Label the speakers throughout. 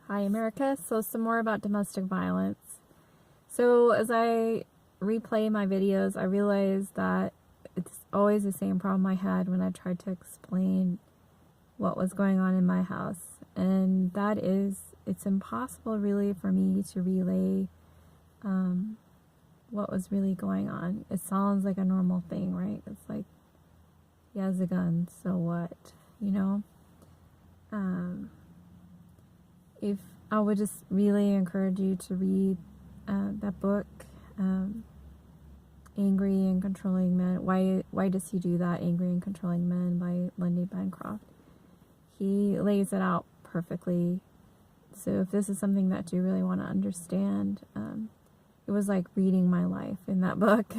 Speaker 1: Hi, America. So some more about domestic violence. So as I replay my videos, I realize that it's always the same problem I had when I tried to explain what was going on in my house. And that is, it's impossible really for me to relay what was really going on. It sounds like a normal thing, right? It's like, he has a gun, so what? You know? If I would just really encourage you to read that book, Angry and Controlling Men. Why does he do that? Angry and Controlling Men by Lundy Bancroft. He lays it out perfectly. So if this is something that you really want to understand, it was like reading my life in that book.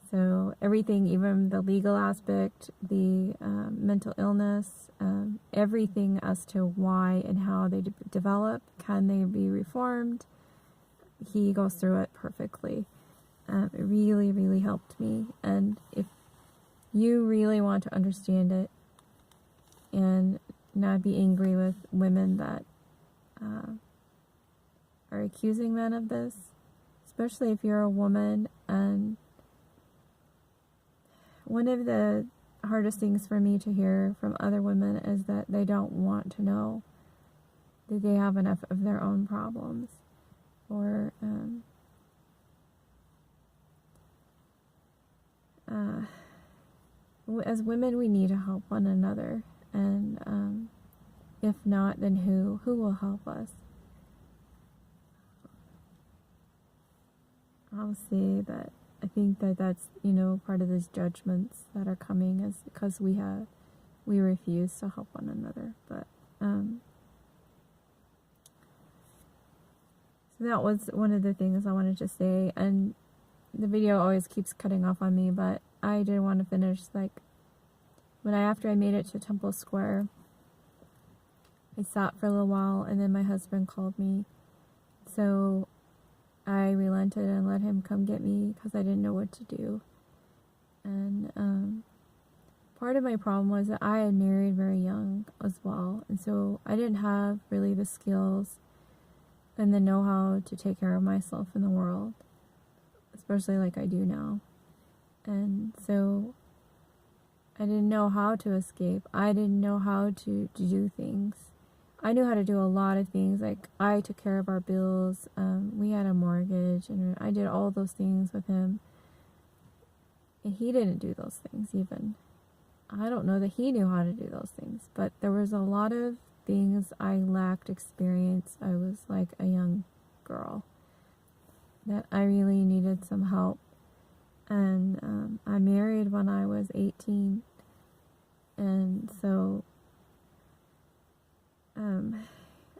Speaker 1: So everything, even the legal aspect, the mental illness, everything as to why and how they develop, can they be reformed, he goes through it perfectly. It really, really helped me. And if you really want to understand it and not be angry with women that are accusing men of this, especially if you're a woman, and one of the hardest things for me to hear from other women is that they don't want to know that they have enough of their own problems. Or as women, we need to help one another. And if not, then who will help us? I'll say that I think that that's, part of these judgments that are coming is because we refuse to help one another. But so that was one of the things I wanted to say, and the video always keeps cutting off on me, but I did want to finish, after I made it to Temple Square, I sat for a little while, and then my husband called me, so I relented and let him come get me because I didn't know what to do. And part of my problem was that I had married very young as well, and so I didn't have really the skills and the know-how to take care of myself in the world, especially like I do now. And so I didn't know how to escape. I didn't know how to do things. I knew how to do a lot of things. Like, I took care of our bills. We had a mortgage, and I did all those things with him. And he didn't do those things even. I don't know that he knew how to do those things. But there was a lot of things I lacked experience. I was like a young girl that I really needed some help. And I married when I was 18. And so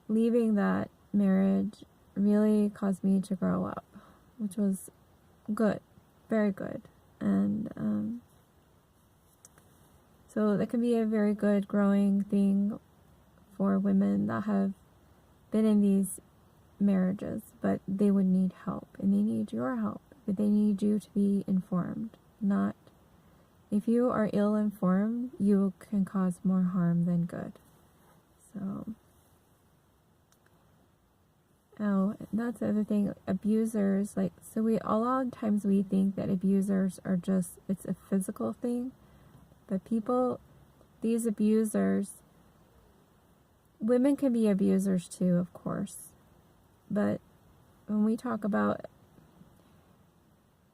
Speaker 1: leaving that marriage really caused me to grow up, which was good, very good. And so that can be a very good growing thing for women that have been in these marriages, but they would need help, and they need your help, but they need you to be informed. Not, if you are ill-informed, you can cause more harm than good. So, that's the other thing. Abusers, so a lot of times we think that abusers are it's a physical thing, but these abusers, women can be abusers too, of course, but when we talk about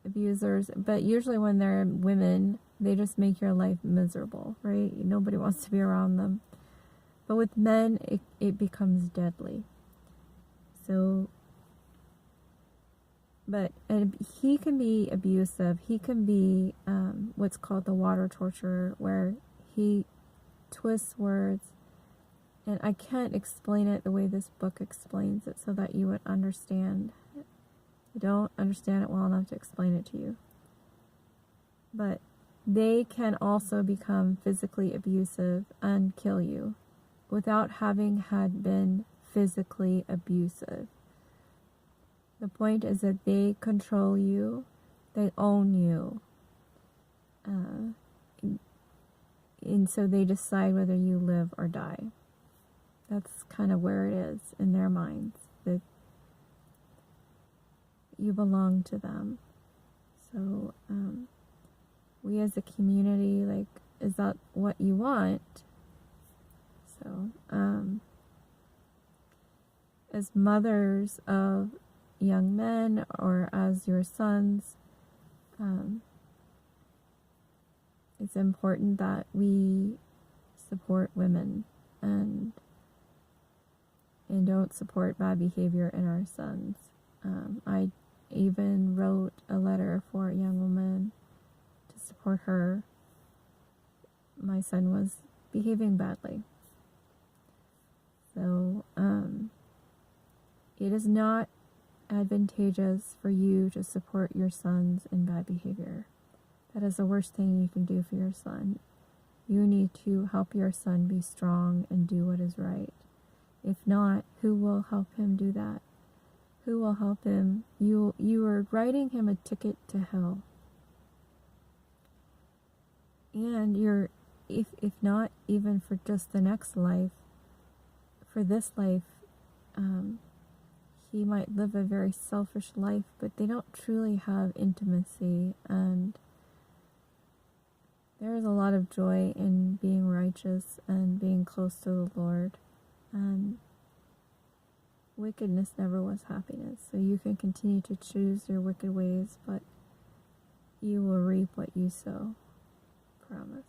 Speaker 1: abusers, but usually when they're women, they just make your life miserable, right? Nobody wants to be around them. But with men, it becomes deadly. So, but he can be abusive. He can be what's called the water torturer, where he twists words. And I can't explain it the way this book explains it so that you would understand. I don't understand it well enough to explain it to you. But they can also become physically abusive and kill you without having had been physically abusive. The point is that they control you, they own you, and so they decide whether you live or die. That's kind of where it is in their minds, that you belong to them. So, we as a community, like, is that what you want? So, as mothers of young men or as your sons, it's important that we support women and don't support bad behavior in our sons. I even wrote a letter for a young woman to support her. My son was behaving badly. So, it is not advantageous for you to support your sons in bad behavior. That is the worst thing you can do for your son. You need to help your son be strong and do what is right. If not, who will help him do that? Who will help him? You are writing him a ticket to hell. And if not even for just the next life, for this life, he might live a very selfish life, but they don't truly have intimacy, and there is a lot of joy in being righteous and being close to the Lord, and wickedness never was happiness. So you can continue to choose your wicked ways, but you will reap what you sow. Promise.